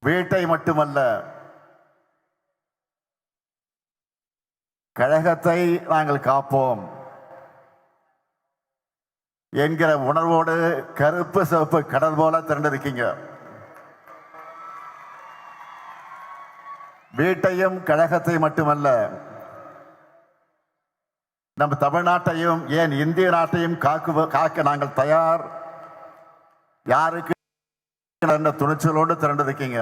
வீட்டை மட்டுமல்ல, கழகத்தை நாங்கள் காப்போம் என்கிற உணர்வோடு கருப்பு சிவப்பு கடல் போல திரண்டிருக்கீங்க. வீட்டையும் கழகத்தை மட்டுமல்ல, நம்ம தமிழ்நாட்டையும் ஏன் இந்திய நாட்டையும் காக்க நாங்கள் தயார். யாருக்கு துணிச்சலோடு திரண்டிருக்கீங்க.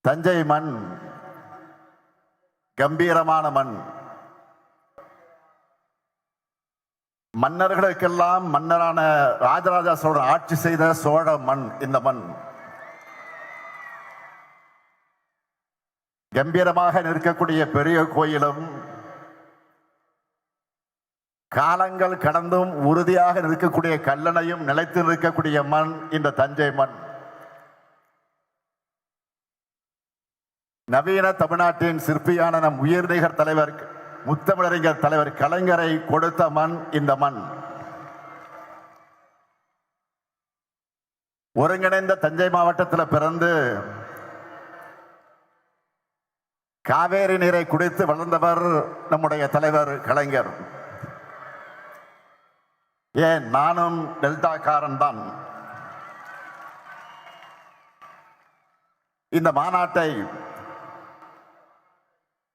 தஞ்சை மண் கம்பீரமான மண். மன்னர்களுக்கெல்லாம் மன்னரான ராஜராஜ சோழன் ஆட்சி செய்த சோழ மண் இந்த மண். கம்பீரமாக நிற்கக்கூடிய பெரிய கோயிலும் காலங்கள் கடந்தும் உறுதியாக நிற்கக்கூடிய கல்லணையும் நிலைத்து நிற்கக்கூடிய மண் இந்த தஞ்சை மண். நவீன தமிழ்நாட்டின் சிற்பியான நம் உயர்நிகர் தலைவர் முத்தமிழறிஞர் தலைவர் கலைஞரை கொடுத்த மண் இந்த மண். ஒருங்கிணைந்த தஞ்சை மாவட்டத்தில் பிறந்து காவேரி நீரை குடித்து வளர்ந்தவர் நம்முடைய தலைவர் கலைஞர். ஏன் நானும் டெல்டாக்காரன் தான். இந்த மாநாட்டை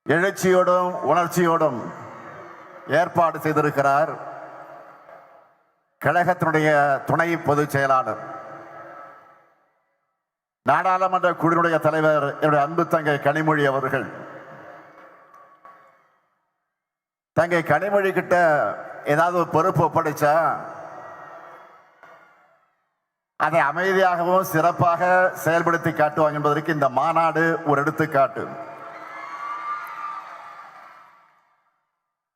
எழுச்சியோடும் உணர்ச்சியோடும் ஏற்பாடு செய்திருக்கிறார் கழகத்தினுடைய துணை பொதுச் செயலாளர், நாடாளுமன்ற குழுவினுடைய தலைவர் என்னுடைய அன்பு தங்கை கனிமொழி அவர்கள். தங்கை கனிமொழி கிட்ட ஏதாவது ஒரு பொறுப்பு ஒப்படைச்சா அதை அமைதியாகவும் சிறப்பாக செயல்படுத்தி காட்டுவாங்க என்பதற்கு இந்த மாநாடு ஒரு எடுத்துக்காட்டு.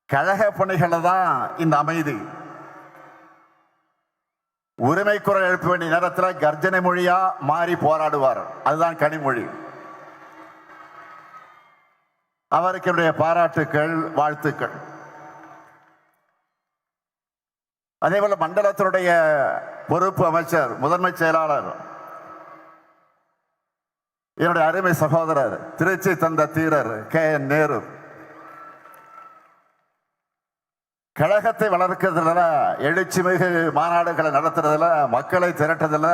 கழக பணிகளை தான் இந்த அமைதி. உரிமை குரல் எழுப்ப வேண்டிய நேரத்தில் கர்ஜனை மொழியா மாறி போராடுவார். அதுதான் கனிமொழி. அவருக்கு என்னுடைய பாராட்டுக்கள், வாழ்த்துக்கள். அதே போல மண்டலத்தினுடைய பொறுப்பு அமைச்சர், முதன்மை செயலாளர், என்னுடைய அருமை சகோதரர், திருச்சி தந்த தீரர் KN நேரு, கழகத்தை வளர்க்கிறதுல, எழுச்சி மிகு மாநாடுகளை நடத்துறதுல, மக்களை திரட்டுறதுல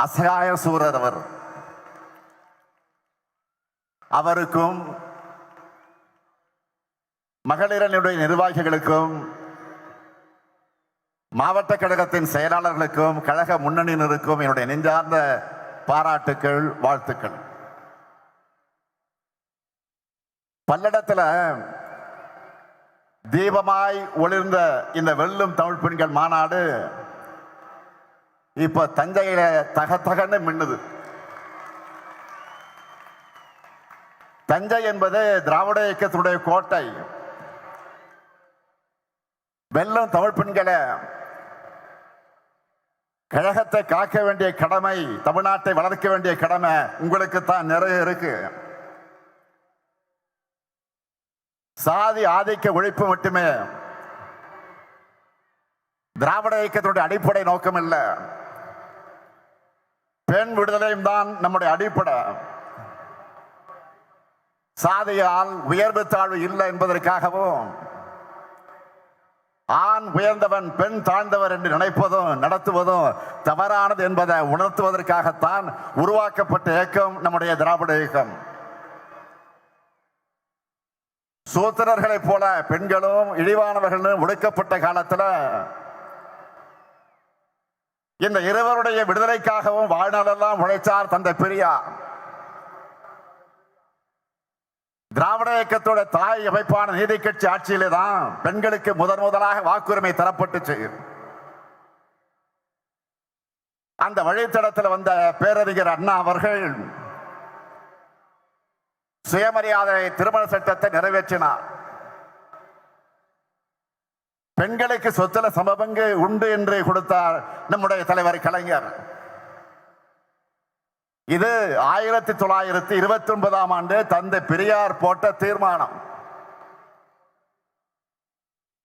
அசகாய சூரர் அவர். அவருக்கும் மகளிரனுடைய நிர்வாகிகளுக்கும் மாவட்ட கழகத்தின் செயலாளர்களுக்கும் கழக முன்னணியினருக்கும் என்னுடைய நெஞ்சார்ந்த பாராட்டுக்கள், வாழ்த்துக்கள். பல்லடத்தில் தீபமாய் ஒளிர்ந்த இந்த வெல்லும் தமிழ் பெண்கள் மாநாடு இப்ப தஞ்சையில தகத்தகன்னு மின்னுது. தஞ்சை என்பது திராவிட இயக்கத்தினுடைய கோட்டை. வெல்லும் தமிழ் பெண்களை, கழகத்தை காக்க வேண்டிய கடமை, தமிழ்நாட்டை வளர்க்க வேண்டிய கடமை உங்களுக்கு தான் நிறைய இருக்கு. சாதி ஆதிக்க ஒழிப்பு மட்டுமே திராவிட இயக்கத்தினுடைய அடிப்படை நோக்கம் இல்லை. பெண் விடுதலையும் தான் நம்முடைய அடிப்படை. சாதியால் உயர்வு தாழ்வு இல்லை என்பதற்காகவும், ஆண் உயர்ந்தவன் பெண் தாழ்ந்தவர் என்று நினைப்பதும் நடத்துவதும் தவறானது என்பதை உணர்த்துவதற்காகத்தான் உருவாக்கப்பட்ட இயக்கம் நம்முடைய திராவிட இயக்கம். சூத்திரர்களைப் போல பெண்களும் இழிவானவர்களும் ஒடுக்கப்பட்ட காலத்தில் இந்த இருவருடைய விடுதலைக்காகவும் வாழ்நாளெல்லாம் உழைச்சார் தந்தை பெரியார். திராவிட இயக்கத்தோட தாய் அமைப்பான நீதி கட்சி ஆட்சியிலே தான் பெண்களுக்கு முதலாக வாக்குரிமை தரப்பட்டுச்சு. அந்த வழித்தடத்தில் வந்த பேரறிஞர் அண்ணா அவர்கள் சுயமரியாதை திருமண சட்டத்தை நிறைவேற்றினார். பெண்களுக்கு சொத்துல சமபங்கு உண்டு என்று கொடுத்தார் நம்முடைய தலைவர் கலைஞர். இது 1929ஆம் ஆண்டு தந்தை பெரியார் போட்ட தீர்மானம்.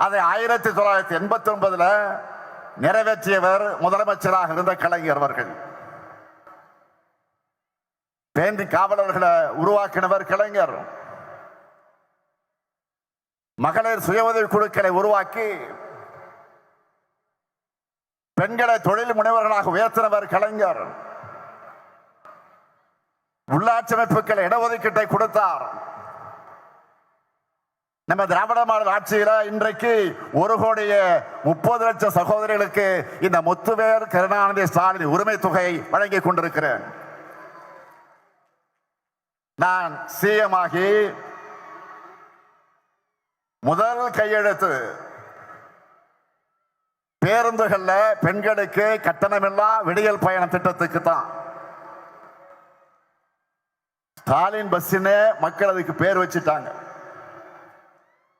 அதை 1989 நிறைவேற்றியவர் முதலமைச்சராக இருந்த கலைஞர் அவர்கள். பேந்தி காவலர்களை உருவாக்கினவர் கலைஞர். மகளிர் சுய உதவி குழுக்களை உருவாக்கி பெண்களை தொழில் முனைவர்களாக உயர்த்தினவர் கலைஞர். உள்ளாட்சி அமைப்புகள் இடஒதுக்கீட்டை கொடுத்தார். நம்ம திராவிட மாடல் ஆட்சியில இன்றைக்கு 1,30,00,000 சகோதரிகளுக்கு இந்த முத்துவேல் கருணாநிதி ஸ்டாலின் உரிமை தொகை வழங்கி கொண்டிருக்கிறேன். நான் சிஎம் ஆகி முதல் கையெழுத்து பேருந்துகள்ல பெண்களுக்கு கட்டணமில்லா விடியல் பயண திட்டத்துக்கு தான். ஸ்டாலின் பஸ்ன்னு மக்கள் அதுக்கு பேர் வச்சுட்டாங்க.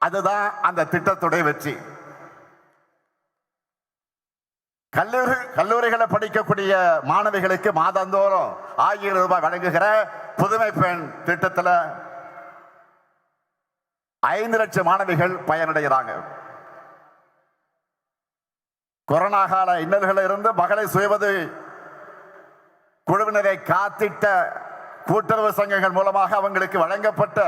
அதுதான் அந்த திட்டத்துடைய வெற்றி. கல்லூரிகளை படிக்கக்கூடிய மாணவிகளுக்கு மாதந்தோறும் 1000 ரூபாய் வழங்குகிற புதுமை பெண் திட்டத்தில் 5 லட்சம் மாணவிகள் பயனடைகிறாங்க. கொரோனா கால இன்னல்களில் இருந்து மகளிர் சுயஉதவி குழுவினரை காத்திட்ட கூட்டுறவு சங்கங்கள் மூலமாக அவங்களுக்கு வழங்கப்பட்ட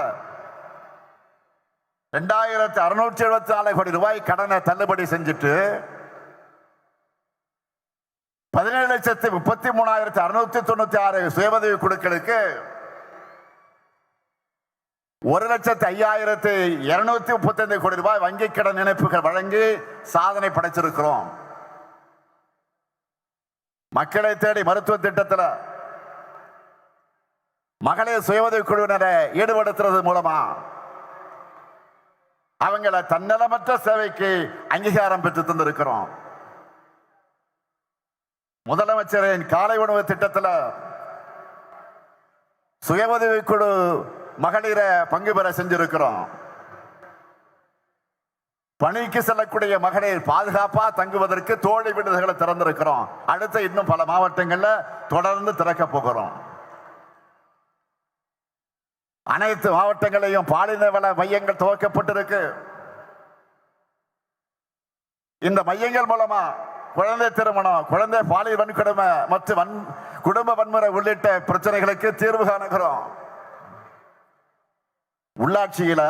2674 கோடி ரூபாய் கடனை தள்ளுபடி செஞ்சுட்டு 17,33,696 சுயஉதவி குழுக்களுக்கு 1,05,235 கோடி ரூபாய் வங்கி கடன் இணைப்புகள் வழங்கி சாதனை படைச்சிருக்கிறோம். மக்களை தேடி மருத்துவ திட்டத்தில் மகளிர் சுயஉதவி குழுவினரை ஈடுபடுத்துறது மூலமா அவங்கள தன்னலமற்ற சேவைக்கு அங்கீகாரம் பெற்று தந்திருக்கிறோம். முதலமைச்சரின் காலை உணவு திட்டத்தில் சுய உதவி குழு மகளிரை பங்கு பெற செஞ்சிருக்கிறோம். பணிக்கு செல்லக்கூடிய மகளிர் பாதுகாப்பா தங்குவதற்கு தோழி விடுதிகளை திறந்திருக்கிறோம். அடுத்த இன்னும் பல மாவட்டங்கள்ல தொடர்ந்து திறக்க போகிறோம். அனைத்து மாவட்டங்களையும் பாலின வள மையங்கள் துவக்கப்பட்டிருக்கு. இந்த மையங்கள் மூலமா குழந்தை திருமணம், குழந்தை பாலியல் வன்கொடுமை மற்றும் குடும்ப வன்முறை உள்ளிட்ட பிரச்சனைகளுக்கு தீர்வு காணுகிறோம். உள்ளாட்சியில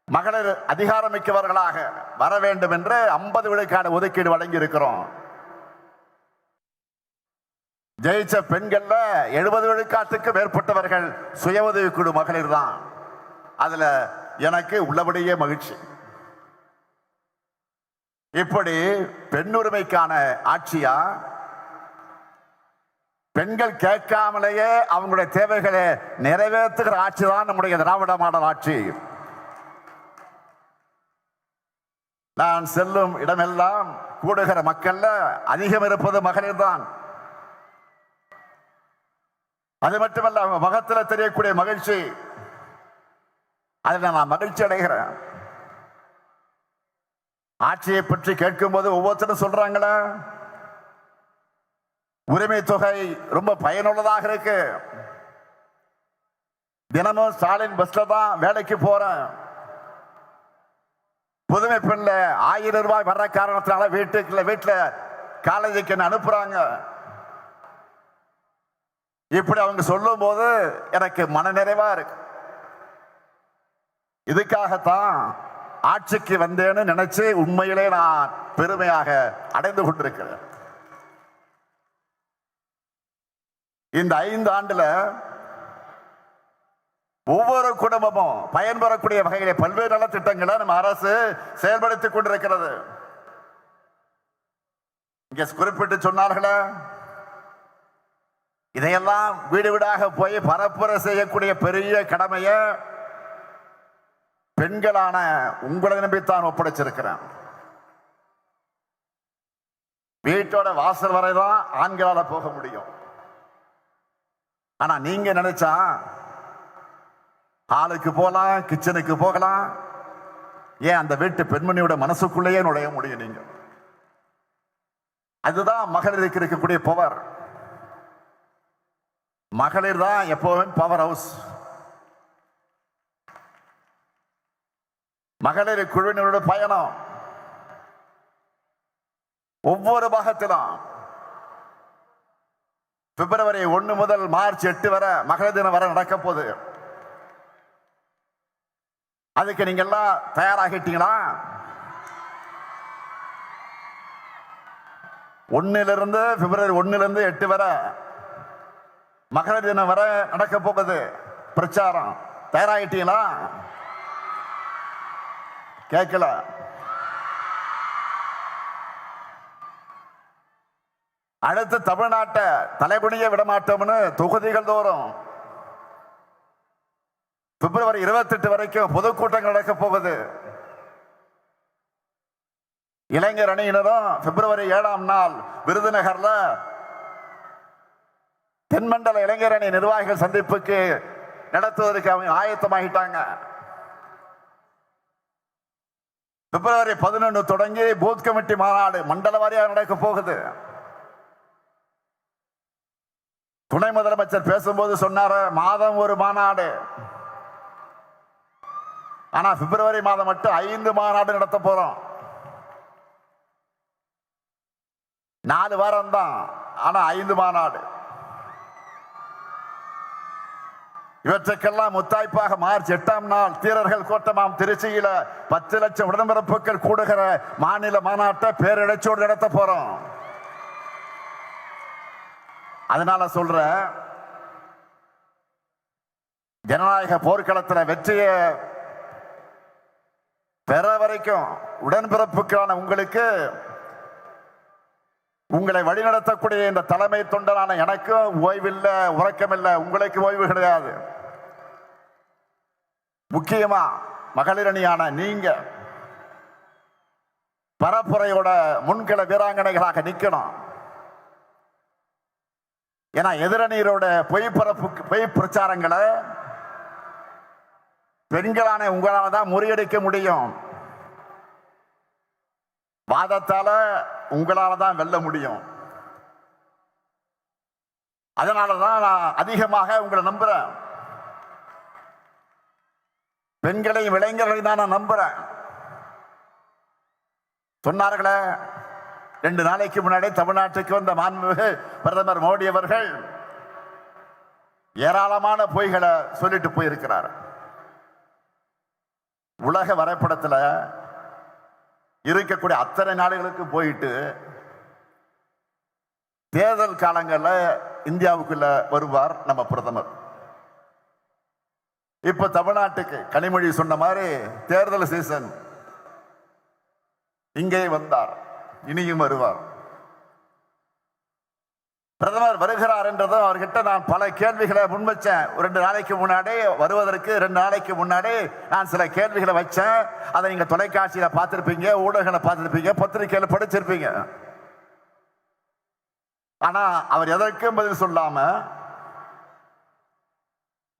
மகளிர் அதிகாரமிக்கவர்களாக வர வேண்டும் என்று 50 விழுக்காடு ஒதுக்கீடு வழங்கி இருக்கிறோம். ஜெயிச்ச பெண்கள்ல 70 விழுக்காட்டுக்கு மேற்பட்டவர்கள் சுய உதவி குழு மகளிர் தான். அதுல எனக்கு உள்ளபடியே மகிழ்ச்சி. இப்படி பெண்ணுரிமைக்கான ஆட்சியா, பெண்கள் கேட்காமலேயே அவங்களுடைய தேவைகளை நிறைவேற்றுகிற ஆட்சி தான் நம்முடைய திராவிட மாடல் ஆட்சி. நான் செல்லும் இடமெல்லாம் கூடுகிற மக்கள்ல அதிகம் இருப்பது மகளிர் தான். அது மட்டுமல்ல, அவங்க முகத்தில் தெரியக்கூடிய மகிழ்ச்சி, அதில் நான் மகிழ்ச்சி அடைகிறேன். ஆட்சியை பற்றி கேட்கும் போது ஒவ்வொருத்தரும் சொல்றாங்களே, உரிமை தொகை ரொம்ப பயனுள்ளதாக இருக்கு. தினமும் ஸ்டாலின் பஸ்ல தான் வேலைக்கு போறேன். புதுமை பெண்ல 1000 ரூபாய் வர்ற காரணத்தினால வீட்டுல காலேஜுக்கு என்ன அனுப்புறாங்க. இப்படி அவங்க சொல்லும் போது எனக்கு மனநிறைவா இருக்கு. இதுக்காகத்தான் ஆட்சிக்கு வந்தேன்னு நினைச்சு உண்மையிலே நான் பெருமையாக அடைந்து கொண்டிருக்கிறேன். இந்த 5 ஆண்டுல ஒவ்வொரு குடும்பமும் பயன்பெறக்கூடிய வகையிலே பல்வேறு நல திட்டங்களை நம்ம அரசு செயல்படுத்திக் கொண்டிருக்கிறது. இங்க குறிப்பிட்டு சொன்னார்களே, இதையெல்லாம் வீடு வீடாக போய் பரப்புரை செய்யக்கூடிய பெரிய கடமையை பெண்களான உங்களை நம்பித்தான் ஒப்படைச்சிருக்கிறேன். வீட்டோட வாசல் வரைதான் ஆண்களால போக முடியும். ஆனா நீங்க நினைச்சா ஹாலுக்கு போகலாம், கிச்சனுக்கு போகலாம். ஏன் அந்த வீட்டு பெண்மணியோட மனசுக்குள்ளேயே நுழைய முடியும். நீங்க அதுதான் மகளிருக்கு இருக்கக்கூடிய பவர். மகளிர் தான் எப்பவும் பவர் ஹவுஸ். மகளிர் குழுவினரோட பயணம் ஒவ்வொரு பாகத்திலும் பிப்ரவரி 1 முதல் மார்ச் 8 வரை மகளிர் தினம் வரை நடக்க போகுது. அதுக்கு நீங்க எல்லாம் தயாராகிட்டீங்களா? 1 பிப்ரவரி 1 8 வரை மகளிர் தினம் வரை நடக்க போகுது பிரச்சாரம். தயாராகிட்டீங்களா? கேட்கல. அடுத்து தமிழ்நாட்டை தலைகுனிய விடமாட்டோம்னு தொகுதிகள் தோறும் பிப்ரவரி 28 வரைக்கும் பொதுக்கூட்டங்கள் நடக்க போகுது. இளைஞர் அணியினரும் பிப்ரவரி 7ஆம் நாள் விருதுநகர்ல தென்மண்டல இளைஞர் அணி நிர்வாகிகள் சந்திப்புக்கு நடத்துவதற்கு அவங்க ஆயத்தமாகிட்டாங்க. பிப்ரவரி 11 தொடங்கி பூத் கமிட்டி மாநாடு மண்டல வாரியாக நடக்க போகுது. துணை முதலமைச்சர் பேசும்போது சொன்னாரு, மாதம் ஒரு மாநாடு. ஆனா பிப்ரவரி மாதம் மட்டும் 5 மாநாடு நடத்த போறோம். 4 வாரம் தான், ஆனா 5 மாநாடு. இவற்றுக்கெல்லாம் முத்தாய்ப்பாக மார்ச் 8ஆம் நாள் தீரர்கள் கோட்டமாம் திருச்சியில 10 லட்சம் உடன்பிறப்புகள் கூடுகிற மாநில மாநாட்டை பேரிழச்சோடு நடத்த போறோம். அதனால சொல்ற, ஜனநாயக போர்க்களத்தில் வெற்றியை பெற வரைக்கும் உடன்பிறப்புக்கான உங்களுக்கு, உங்களை வழிநடத்தக்கூடிய இந்த தலைமை தொண்டரான எனக்கும் ஓய்வில்லை, உறக்கமில்லை. உங்களுக்கு ஓய்வு கிடையாது. முக்கியமா மகளிர் அணியான நீங்க பரப்புரையோட முன்கள வீராங்கனைகளாக நிக்கணும். ஏன்னா எதிரணியரோட பொய் பிரச்சாரங்களை பெண்களான உங்களால தான் முறியடிக்க முடியும். வாதத்தால உங்களால தான் வெல்ல முடியும். அதனாலதான் நான் அதிகமாக உங்களை நம்புறேன். பெண்களையும் இளைஞர்களையும் தான் நான் நம்புறேன். சொன்னார்களே, 2 நாளைக்கு முன்னாடி தமிழ்நாட்டுக்கு வந்த மாண்புமிகு பிரதமர் மோடி அவர்கள் ஏராளமான பொய்களை சொல்லிட்டு போயிருக்கிறார். உலக வரைபடத்தில் இருக்கக்கூடிய அத்தனை நாடுகளுக்கு போயிட்டு தேர்தல் காலங்களில் இந்தியாவுக்குள்ள வருவார் நம்ம பிரதமர். இப்ப தமிழ்நாட்டுக்கு கனிமொழி சொன்ன மாதிரி தேர்தல் சீசன் இங்கே வந்தார், இனியும் வருவார். பிரதமர் வருகிறார் என்றதும் அவர்கிட்ட நான் பல கேள்விகளை முன்வச்சேன். 2 நாளைக்கு முன்னாடி வருவதற்கு 2 நாளைக்கு முன்னாடி நான் சில கேள்விகளை வச்சேன். அதை நீங்க தொலைக்காட்சியில பார்த்திருப்பீங்க, ஊடகங்களை பார்த்திருப்பீங்க, பத்திரிகையில படிச்சிருப்பீங்க. ஆனா அவர் எதற்கும் பதில் சொல்லாம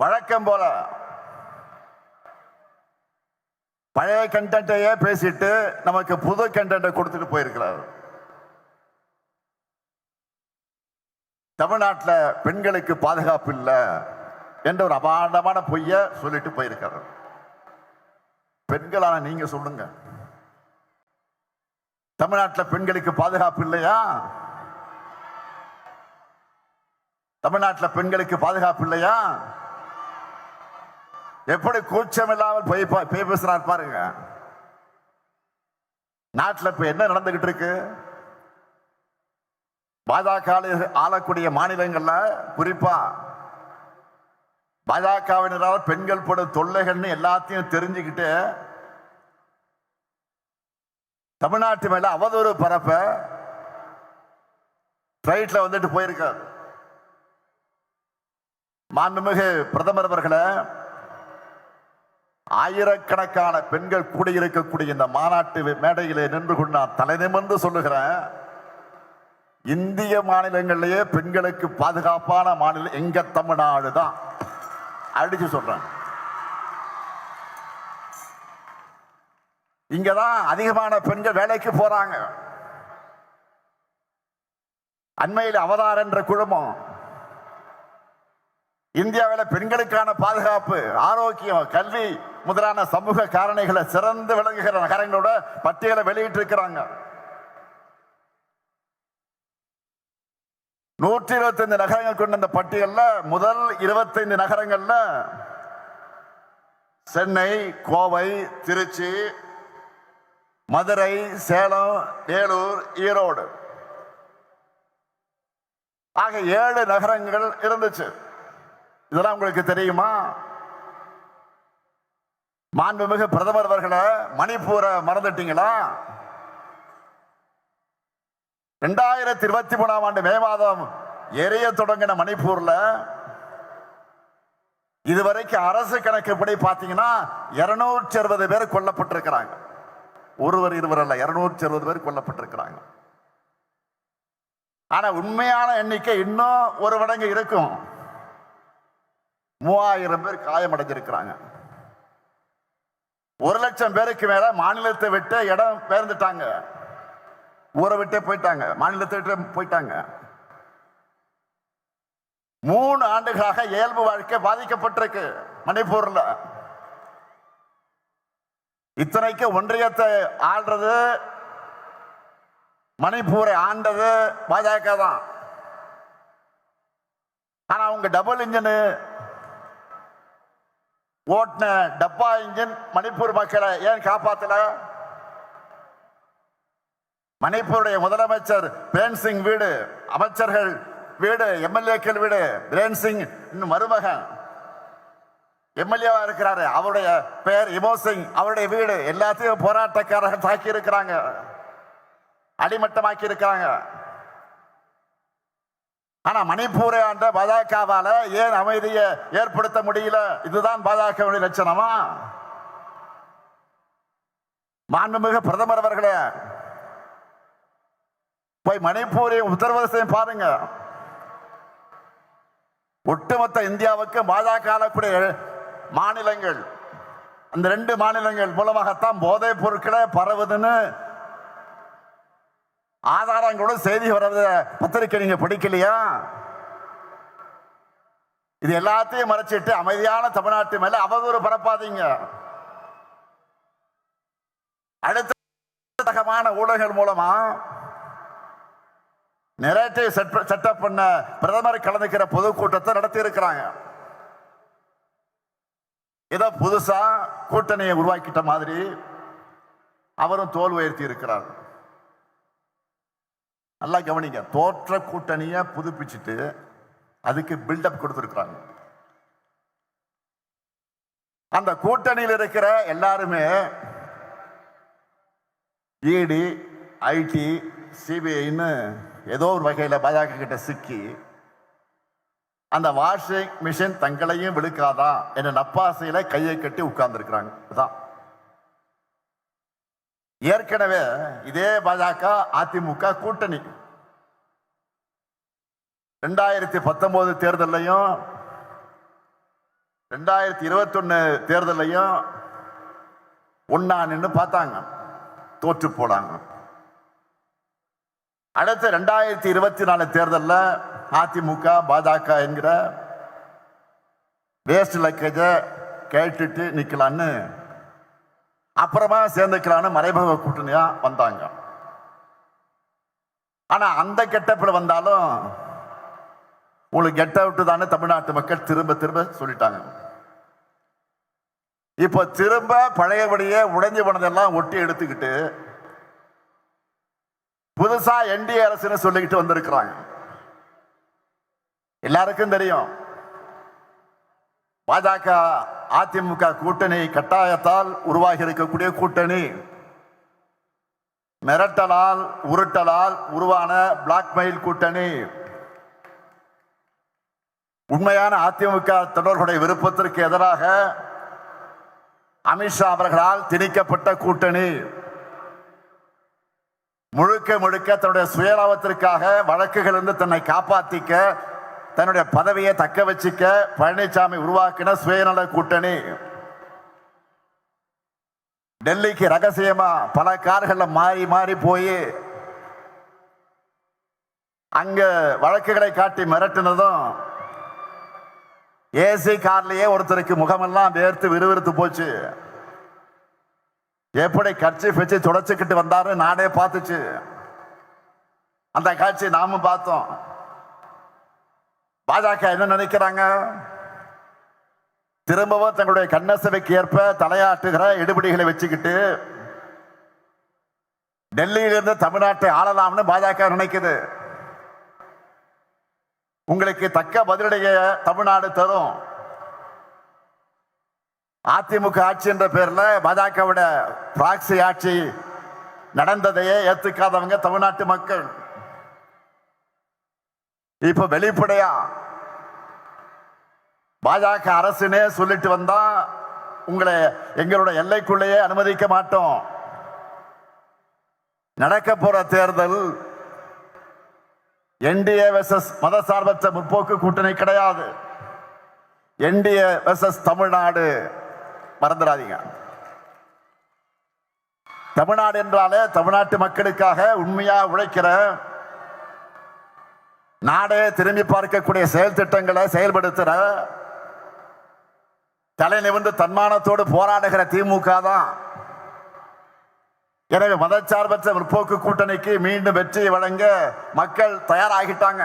வழக்கம் போல பழைய கண்டென்ட்டையே பேசிட்டு நமக்கு புது கண்டென்ட்டை கொடுத்துட்டு போயிருக்கிறார். தமிழ்நாட்டில் பெண்களுக்கு பாதுகாப்பு இல்லை என்ற ஒரு அபாண்டமான பொய்ய சொல்லிட்டு போயிருக்காரு. பெண்களான நீங்க சொல்லுங்க, தமிழ்நாட்டில் பெண்களுக்கு பாதுகாப்பு இல்லையா? தமிழ்நாட்டில் பெண்களுக்கு பாதுகாப்பு இல்லையா? எப்படி கூச்சம் இல்லாமல் போய் பேசுறார் பாருங்க. நாட்டில் இப்ப என்ன நடந்துகிட்டு இருக்கு? பாஜக ஆளக்கூடிய மாநிலங்கள்ல, குறிப்பா பாஜகவினரால் பெண்கள் படும் தொல்லைகள்னு எல்லாத்தையும் தெரிஞ்சுக்கிட்டு தமிழ்நாட்டு மேல அவதூறு பரப்ப பிளைட்ல வந்துட்டு போயிருக்கார். மாண்புமிகு பிரதமர் அவர்களை, ஆயிரக்கணக்கான பெண்கள் கூடியிருக்கக்கூடிய இந்த மாநாட்டு மேடையிலே நின்று கொண்டு நான் தலை நிமிர்ந்து சொல்லுகிறேன், இந்திய மாநிலங்களிலேயே பெண்களுக்கு பாதுகாப்பான மாநிலம் எங்க தமிழ்நாடு தான். அடிச்சு சொல்றேன். இங்கதான் அதிகமான பெண்கள் வேலைக்கு போறாங்க. அண்மையில் அவதார் என்ற குழுமம் இந்தியாவில் பெண்களுக்கான பாதுகாப்பு, ஆரோக்கியம், கல்வி முதலான சமூக காரணிகளை சிறந்து விளங்குகிற நகரங்களோட பட்டியலை வெளியிட்டு இருக்கிறாங்க. 125 நகரங்கள் கொண்ட இந்த பட்டியல்ல முதல் 25 நகரங்கள்ல சென்னை, கோவை, திருச்சி, மதுரை, சேலம், வேலூர், ஈரோடு ஆக 7 நகரங்கள் இருந்துச்சு. இதெல்லாம் உங்களுக்கு தெரியுமா? மாண்புமிகு பிரதமர் அவர்களே, மணிப்பூரை மறந்துட்டீங்களா? 2023ஆம் ஆண்டு மே மாதம் எரிய தொடங்கின மணிப்பூர்ல இதுவரைக்கும் அரசு கணக்குப்படி பாத்தீங்கன்னா 260 பேர் கொல்லப்பட்டிருக்கிறாங்க. ஒருவர் இருவர் அல்ல, 260 பேர் கொல்லப்பட்டிருக்கிறாங்க. ஆனா உண்மையான எண்ணிக்கை இன்னும் ஒரு மடங்கு இருக்கும். 3000 பேர் காயமடைஞ்சிருக்கிறாங்க. 1 லட்சம் பேருக்கு மேல மாநிலத்தை விட்டு இடம் பெயர்ந்துட்டாங்க, ஊரை விட்டே போயிட்டாங்க, மாநிலத்தை விட்டு போயிட்டாங்க. 3 ஆண்டுகளாக இயல்பு வாழ்க்கை பாதிக்கப்பட்டிருக்கு மணிப்பூர்ல. இத்தனைக்கு ஒன்றியத்தை ஆள்றது, மணிப்பூரை ஆண்டது பாஜக தான். ஆனா அவங்க டபுள் இன்ஜின் ஓட்டின டப்பா இன்ஜின் மணிப்பூர் மக்களை ஏன் காப்பாத்தல? மணிப்பூருடைய முதலமைச்சர் பிரேன் சிங் வீடு, அமைச்சர்கள் வீடு, எம்எல்ஏக்கள் வீடு, பிரேன் சிங் இன்னும் மருமகன் எம்எல்ஏவா இருக்கிறாரு, அவருடைய பெயர் இமோ சிங், அவருடைய வீடு எல்லாத்தையும் போராட்டக்காரர்கள் தாக்கி இருக்கிறாங்க, அடிமட்டமாக்கி இருக்கிறாங்க. ஆனா மணிப்பூரை ஆண்ட பாஜகவால ஏன் அமைதியை ஏற்படுத்த முடியல? இதுதான் பாஜகவுடைய லட்சணமா? மாண்புமிகு பிரதமர் அவர்களே, போய் மணிப்பூரை உத்தரப்பிரதேசம் பாருங்க. ஒட்டுமொத்த இந்தியாவுக்கு பாஜக மாநிலங்கள், அந்த 2 மாநிலங்கள் மூலமாகத்தான் போதைப் பொருட்களை பரவுதுன்னு ஆதாரங்களோட செய்தி வர்றது பத்திரிகை நீங்க படிக்கலையா? இது எல்லாத்தையும் மறைச்சிட்டு அமைதியான தமிழ்நாட்டு மேல அவதூறு பரப்பாதீங்க. அடுத்த ஊடகங்கள் மூலமா நெரேட்டிவ் செட்டப் பண்ண பிரதமர் கலந்துக்கிற பொதுக்கூட்டத்தை நடத்தி இருக்கிறாங்க. ஏதோ புதுசா கூட்டணியை உருவாக்கிட்ட மாதிரி அவரும் தோல் உயர்த்தி இருக்கிறார். நல்லா கவனிங்க, தோற்ற கூட்டணியை புதுப்பிச்சுட்டு அதுக்கு பில்டப் கொடுத்திருக்கிறாங்க. அந்த கூட்டணியில் இருக்கிற எல்லாருமே இடி, ஐடி, சிபிஐன்னு ஏதோ ஒரு வகையில பாஜக கிட்ட சிக்கி அந்த வாஷிங் மிஷின் தங்களையும் விழுக்காதா என்ற நப்பாசையில கையை கட்டி உட்கார்ந்து இருக்கிறாங்க. ஏற்கனவே இதே பாஜக அதிமுக கூட்டணி 2019 தேர்தலையும் 2021 தேர்தலையும் ஒன்னா நின்று பார்த்தாங்க, தோற்று போனாங்க. அடுத்த 2024 தேர்தலில் அதிமுக பாஜக என்கிற வேஸ்ட் லக்கேஜ கேட்டுட்டு நிக்கலான்னு அப்புறமா சேர்ந்துக்கலான்னு மறைமுக கூட்டணியா வந்தாங்க. ஆனா அந்த கெட்டப்பில் வந்தாலும் உங்களுக்கு கெட் அவுட் தானே தமிழ்நாட்டு மக்கள் திரும்ப திரும்ப சொல்லிட்டாங்க. இப்ப திரும்ப பழையபடியே உடைஞ்சு போனதெல்லாம் ஒட்டி எடுத்துக்கிட்டு புதுசா என்டிஏ அரசுன்னு சொல்லிக்கிட்டு வந்திருக்கிறாங்க. எல்லாருக்கும் தெரியும், பாஜக அதிமுக கூட்டணி கட்டாயத்தால் உருவாகி இருக்கக்கூடிய கூட்டணி, மிரட்டலால் உருட்டலால் உருவான பிளாக்மெயில் கூட்டணி, உண்மையான அதிமுக தொடர்களுடைய விருப்பத்திற்கு எதிராக அமித்ஷா அவர்களால் திணிக்கப்பட்ட கூட்டணி, முழுக்க முழுக்க தன்னுடைய சுயலாபத்திற்காக வழக்குகள் இருந்து தன்னை காப்பாற்றிக்க, தன்னுடைய பதவியை தக்க வச்சுக்க பழனிசாமி உருவாக்கின சுயநல கூட்டணி. டெல்லிக்கு ரகசியமா பல கார்கள்ல மாறி மாறி போய் அங்க வழக்குகளை காட்டி மிரட்டினதும், ஏசி கார்லயே ஒருத்தருக்கு முகமெல்லாம் வேர்த்து விறுவிறுத்து போச்சு. எப்படி கட்சி வச்சு தொடச்சுக்கிட்டு வந்தாரு நாடே பார்த்துச்சு. அந்த காட்சி நாமும் பார்த்தோம். பாஜக என்ன நினைக்கிறாங்க? திரும்பவும் தங்களுடைய கண்ணசவைக்கு ஏற்ப தலையாட்டுகிற எடுபடிகளை வச்சுக்கிட்டு டெல்லியிலிருந்து தமிழ்நாட்டை ஆளலாம்னு பாஜக நினைக்குது. உங்களுக்கு தக்க பதிலடைய தமிழ்நாடு தரும். அதிமுக ஆட்சி என்ற பேர்ல பாஜகவோட பிராக்சி ஆட்சி நடந்ததையே ஏத்துக்காதவங்க தமிழ்நாட்டு மக்கள். இப்ப வெளிப்படையா பாஜக அரசுனே சொல்லிட்டு வந்தா உங்களை எங்களோட எல்லைக்குள்ளேயே அனுமதிக்க மாட்டோம். நடக்க போற தேர்தல் என்டிஏ வெர்சஸ் மதசார்பற்ற முற்போக்கு கூட்டணி கிடையாது. NDA versus Tamil Nadu. மறந்துடாதீங்க. தமிழ்நாடு என்றாலே தமிழ்நாட்டு மக்களுக்காக உண்மையா உழைக்கிற, நாடே திரும்பி பார்க்கக்கூடிய செயல் திட்டங்களை செயல்படுத்துற, தலை நிமிர்ந்து தன்மானத்தோடு போராடுகிற திமுக தான். எனவே மதச்சார்பற்ற முற்போக்கு கூட்டணிக்கு மீண்டும் வெற்றியை வழங்க மக்கள் தயாராகிட்டாங்க.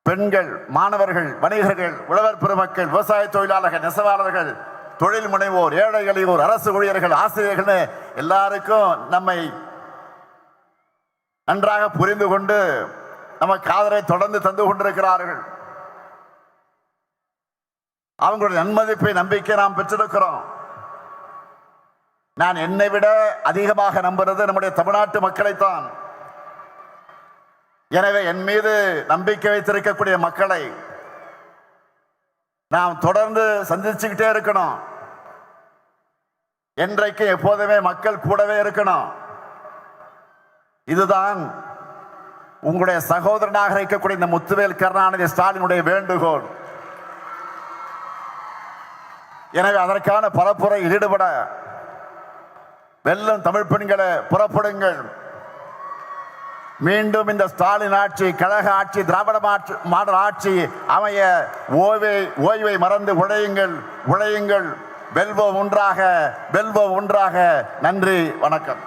பெண்கள், மாணவர்கள், வணிகர்கள், உழவர் பெருமக்கள், விவசாய தொழிலாளர்கள், நெசவாளர்கள், தொழில் முனைவோர், ஏழை எளியோர், அரசு ஊழியர்கள், ஆசிரியர்கள் எல்லாருக்கும் நம்மை நன்றாக புரிந்து கொண்டு நமக்கு ஆதரவை தொடர்ந்து தந்து கொண்டிருக்கிறார்கள். அவங்களுடைய நன்மதிப்பை, நம்பிக்கை நாம் பெற்றிருக்கிறோம். நான் என்னை விட அதிகமாக நம்புறது நம்முடைய தமிழ்நாட்டு மக்களைத்தான். எனவே என் மீது நம்பிக்கை வைத்திருக்கக்கூடிய மக்களை நாம் தொடர்ந்து சந்திச்சுக்கிட்டே இருக்கணும். என்றைக்கு எப்போதுமே மக்கள் கூடவே இருக்கணும். இதுதான் உங்களுடைய சகோதரனாக இருக்கக்கூடிய இந்த முத்துவேல் கருணாநிதி ஸ்டாலினுடைய வேண்டுகோள். எனவே அதற்கான பரப்புரை ஈடுபட வெல்லும் தமிழ் பெண்களை புறப்படுங்கள். மீண்டும் இந்த ஸ்டாலின் ஆட்சி, கழக ஆட்சி, திராவிட மாடல் ஆட்சி அமைய ஓய்வை மறந்து உழையுங்கள், உழையுங்கள். வெல்வோம் ஒன்றாக, வெல்வோம் ஒன்றாக. நன்றி, வணக்கம்.